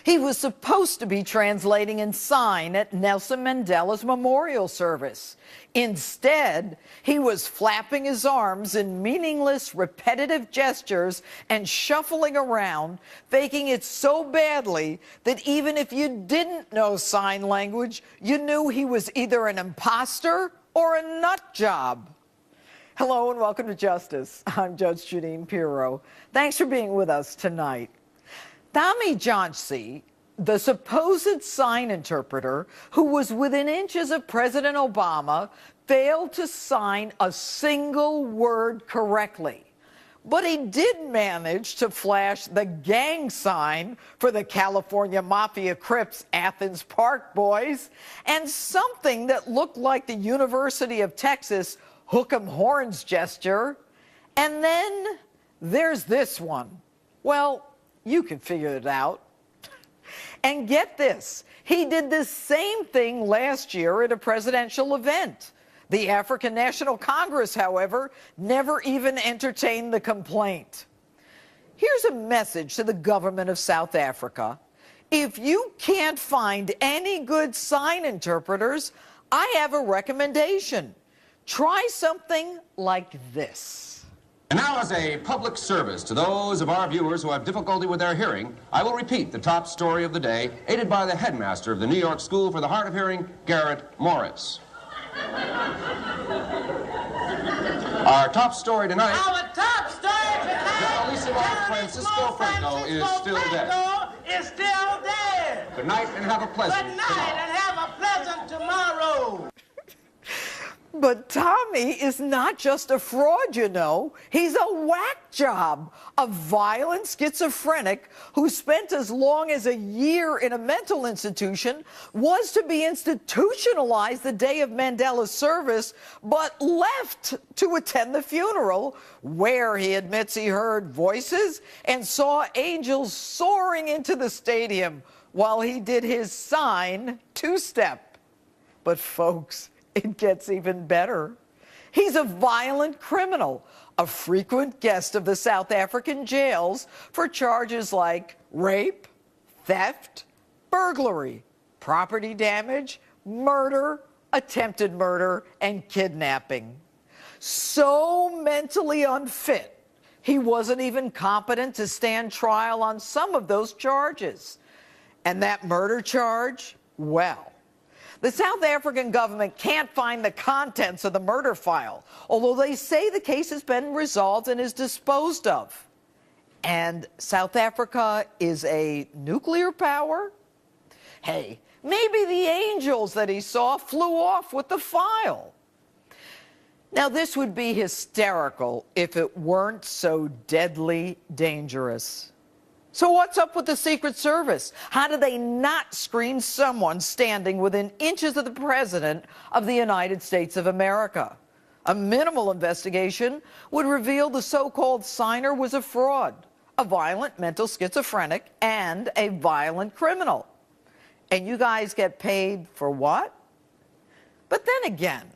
He was supposed to be translating in sign at Nelson Mandela's memorial service. Instead, he was flapping his arms in meaningless, repetitive gestures and shuffling around, faking it so badly that even if you didn't know sign language, you knew he was either an imposter or a nut job. Hello and welcome to Justice. I'm Judge Jeanine Pirro. Thanks for being with us tonight. Tommy Johnsey, the supposed sign interpreter who was within inches of President Obama, failed to sign a single word correctly. But he did manage to flash the gang sign for the California Mafia Crips Athens Park Boys and something that looked like the University of Texas hook 'em horns gesture. And then there's this one. Well, you can figure it out. And get this, he did the same thing last year at a presidential event. The African National Congress, however, never even entertained the complaint. Here's a message to the government of South Africa. If you can't find any good sign interpreters, I have a recommendation. Try something like this. And now, as a public service to those of our viewers who have difficulty with their hearing, I will repeat the top story of the day, aided by the headmaster of the New York School for the Hard of Hearing, Garrett Morris. Our top story tonight... Our top story tonight... Generalissimo Francisco Franco is still dead. Is still dead. Good night and have a pleasant Good night and have a pleasant tomorrow. But Tommy is not just a fraud, you know. He's a whack job, a violent schizophrenic who spent as long as a year in a mental institution, was to be institutionalized the day of Mandela's service, but left to attend the funeral, where he admits he heard voices and saw angels soaring into the stadium while he did his sign two-step. But folks, it gets even better. He's a violent criminal, a frequent guest of the South African jails for charges like rape, theft, burglary, property damage, murder, attempted murder, and kidnapping. So mentally unfit, he wasn't even competent to stand trial on some of those charges. And that murder charge, well, the South African government can't find the contents of the murder file, although they say the case has been resolved and is disposed of. And South Africa is a nuclear power? Hey, maybe the angels that he saw flew off with the file. Now, this would be hysterical if it weren't so deadly dangerous. So what's up with the Secret Service? How do they not screen someone standing within inches of the President of the United States of America? A minimal investigation would reveal the so-called signer was a fraud, a violent mental schizophrenic, and a violent criminal. And you guys get paid for what? But then again,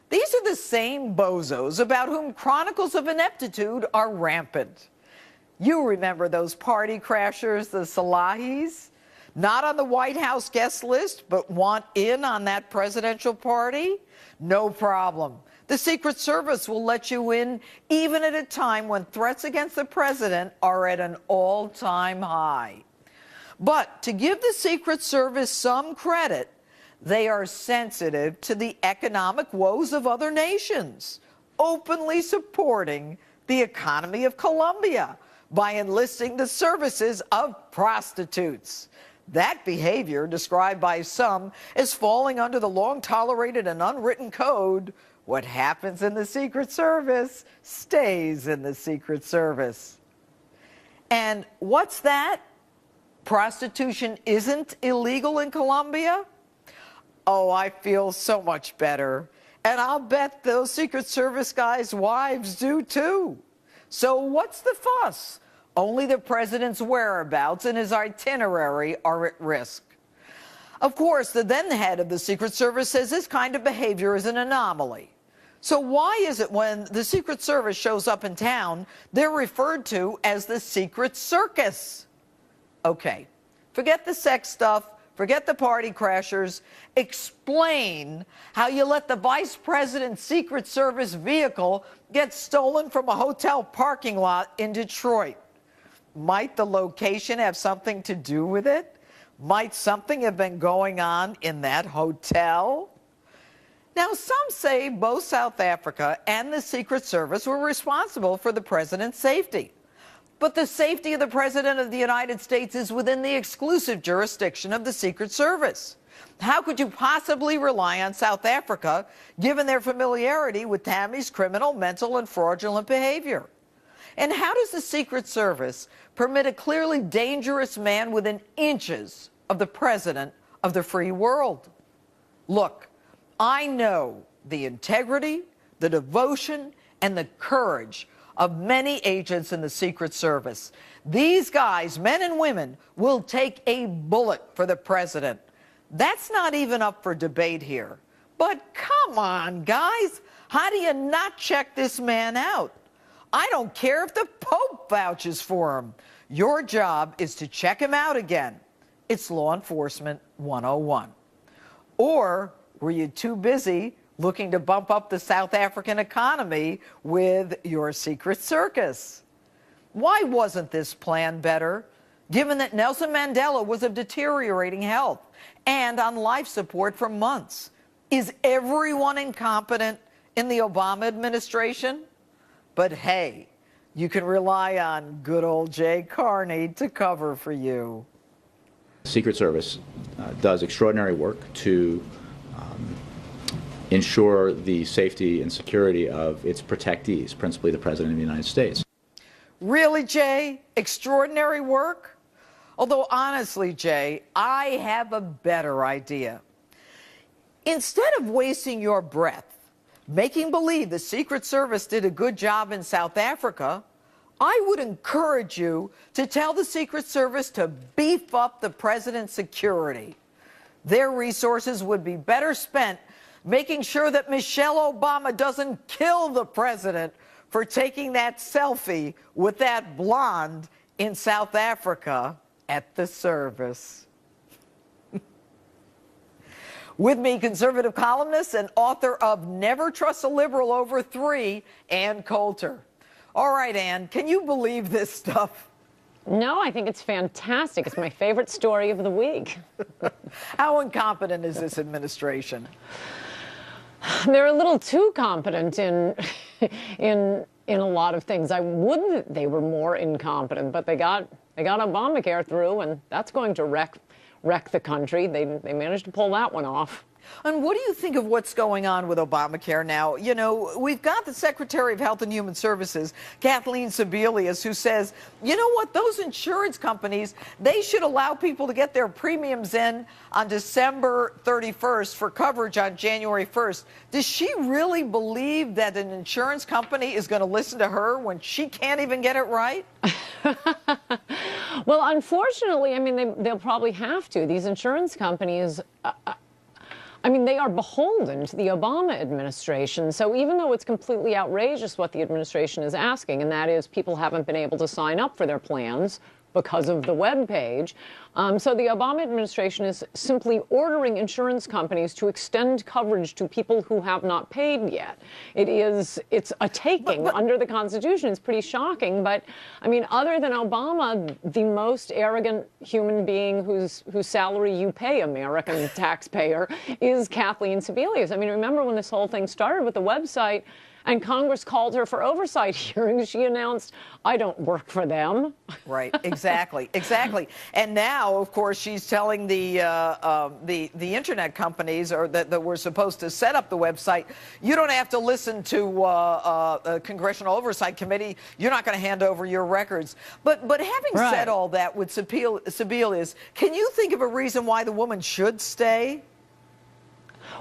these are the same bozos about whom chronicles of ineptitude are rampant. You remember those party crashers, the Salahis? Not on the White House guest list, but want in on that presidential party? No problem. The Secret Service will let you in even at a time when threats against the president are at an all-time high. But to give the Secret Service some credit, they are sensitive to the economic woes of other nations, openly supporting the economy of Colombia by enlisting the services of prostitutes. That behavior, described by some as falling under the long-tolerated and unwritten code, what happens in the Secret Service stays in the Secret Service. And what's that? Prostitution isn't illegal in Colombia? Oh, I feel so much better. And I'll bet those Secret Service guys' wives do too. So what's the fuss? Only the president's whereabouts and his itinerary are at risk. Of course, the then head of the Secret Service says this kind of behavior is an anomaly. So why is it when the Secret Service shows up in town, they're referred to as the Secret Circus? Okay, Forget the sex stuff. Forget the party crashers. Explain how you let the vice president's Secret Service vehicle get stolen from a hotel parking lot in Detroit. Might the location have something to do with it? Might something have been going on in that hotel? Now, some say both South Africa and the Secret Service were responsible for the president's safety. But the safety of the President of the United States is within the exclusive jurisdiction of the Secret Service. How could you possibly rely on South Africa, given their familiarity with Tammy's criminal, mental, and fraudulent behavior? And how does the Secret Service permit a clearly dangerous man within inches of the President of the free world? Look, I know the integrity, the devotion, and the courage of many agents in the Secret Service. These guys, men and women, will take a bullet for the president. That's not even up for debate here. But come on, guys. How do you not check this man out? I don't care if the Pope vouches for him. Your job is to check him out again. It's Law Enforcement 101. Or were you too busy looking to bump up the South African economy with your secret circus? Why wasn't this plan better, given that Nelson Mandela was of deteriorating health and on life support for months? Is everyone incompetent in the Obama administration? But hey, you can rely on good old Jay Carney to cover for you. Secret Service does extraordinary work to ensure the safety and security of its protectees, principally the President of the United States. Really, Jay? Extraordinary work? Although, honestly, Jay, I have a better idea. Instead of wasting your breath making believe the Secret Service did a good job in South Africa, I would encourage you to tell the Secret Service to beef up the president's security. Their resources would be better spent making sure that Michelle Obama doesn't kill the president for taking that selfie with that blonde in South Africa at the service. With me, conservative columnist and author of Never Trust a Liberal Over 3, Ann Coulter. All right, Ann, can you believe this stuff? No, I think it's fantastic. It's my favorite story of the week. How incompetent is this administration? They're a little too competent in a lot of things. I wouldn't they were more incompetent, but they got Obamacare through, and that's going to wreck the country. They managed to pull that one off. And what do you think of what's going on with Obamacare now? You know, we've got the Secretary of Health and Human Services, Kathleen Sebelius, who says, you know what, those insurance companies, they should allow people to get their premiums in on December 31st for coverage on January 1st. Does she really believe that an insurance company is going to listen to her when she can't even get it right? Well, unfortunately, I mean, they'll probably have to. These insurance companies, I mean, they are beholden to the Obama administration. So even though it's completely outrageous what the administration is asking, and that is people haven't been able to sign up for their plans because of the web page. So the Obama administration is simply ordering insurance companies to extend coverage to people who have not paid yet. It's a taking under the Constitution. It's pretty shocking. But I mean, other than Obama, the most arrogant human being whose salary you pay, American taxpayer, is Kathleen Sebelius. I mean, remember when this whole thing started with the website and Congress called her for oversight hearings, she announced, I don't work for them. Right, exactly, exactly. And now, of course, she's telling the internet companies that were supposed to set up the website, you don't have to listen to a Congressional Oversight Committee. You're not going to hand over your records. But having said all that with Sebelius, can you think of a reason why the woman should stay?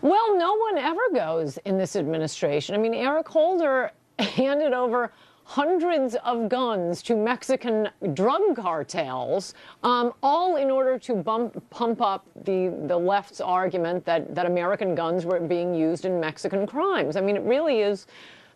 Well, no one ever goes in this administration. I mean, Eric Holder handed over hundreds of guns to Mexican drug cartels, all in order to pump up the left's argument that American guns were being used in Mexican crimes. I mean, it really is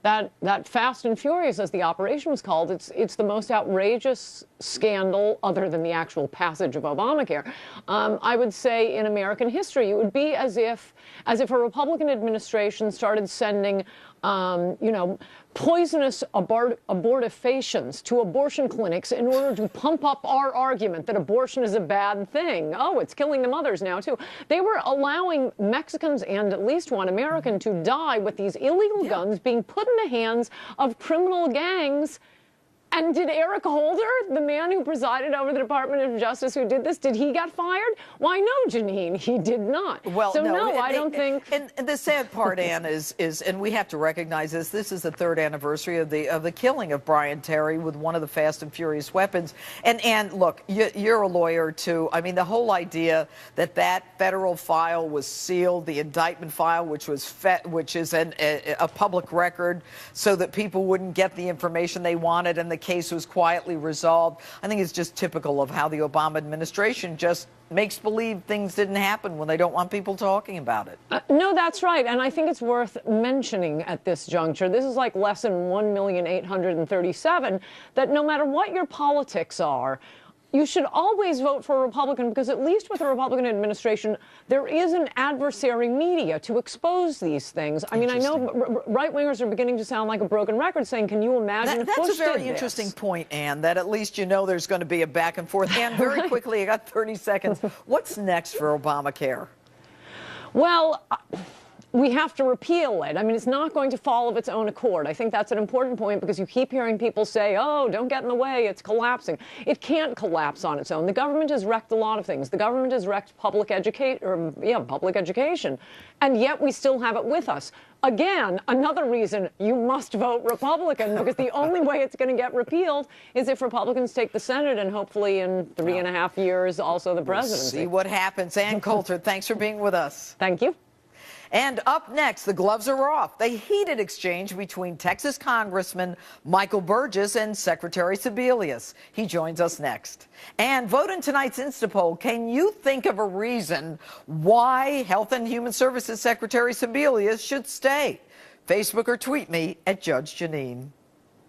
that Fast and Furious, as the operation was called, it's the most outrageous scandal, other than the actual passage of Obamacare, I would say, in American history. It would be as if a Republican administration started sending, poisonous abortifacients to abortion clinics in order to pump up our argument that abortion is a bad thing. Oh, it's killing the mothers now, too. They were allowing Mexicans and at least one American to die with these illegal guns being put in the hands of criminal gangs. And did Eric Holder, the man who presided over the Department of Justice who did this, did he get fired? Why, no, Jeanine, he did not. Well, so no, I don't think. And the sad part, Ann, is, and we have to recognize this. This is the 3rd anniversary of the killing of Brian Terry with one of the Fast and Furious weapons. And look, you're a lawyer too. I mean, the whole idea that federal file was sealed, the indictment file, which is a public record, so that people wouldn't get the information they wanted, and the case was quietly resolved. I think it's just typical of how the Obama administration just makes believe things didn't happen when they don't want people talking about it. No, that's right. And I think it's worth mentioning at this juncture, this is like lesson 1,837, that no matter what your politics are, you should always vote for a Republican, because at least with a Republican administration, there is an adversary media to expose these things. I mean, I know right-wingers are beginning to sound like a broken record, saying, can you imagine if Bush did this? That's a very interesting point, Ann, that at least you know there's going to be a back and forth. Ann, very quickly, I got 30 seconds. What's next for Obamacare? Well, we have to repeal it. I mean, it's not going to fall of its own accord. I think that's an important point, because you keep hearing people say, oh, don't get in the way, it's collapsing. It can't collapse on its own. The government has wrecked a lot of things. The government has wrecked public education, and yet we still have it with us. Again, another reason you must vote Republican, because the only way it's going to get repealed is if Republicans take the Senate, and hopefully in 3.5 years also the presidency. See what happens. Ann Coulter, thanks for being with us. Thank you. And up next, the gloves are off. The heated exchange between Texas Congressman Michael Burgess and Secretary Sebelius. He joins us next. And vote in tonight's Instapoll. Can you think of a reason why Health and Human Services Secretary Sebelius should stay? Facebook or tweet me at Judge Jeanine.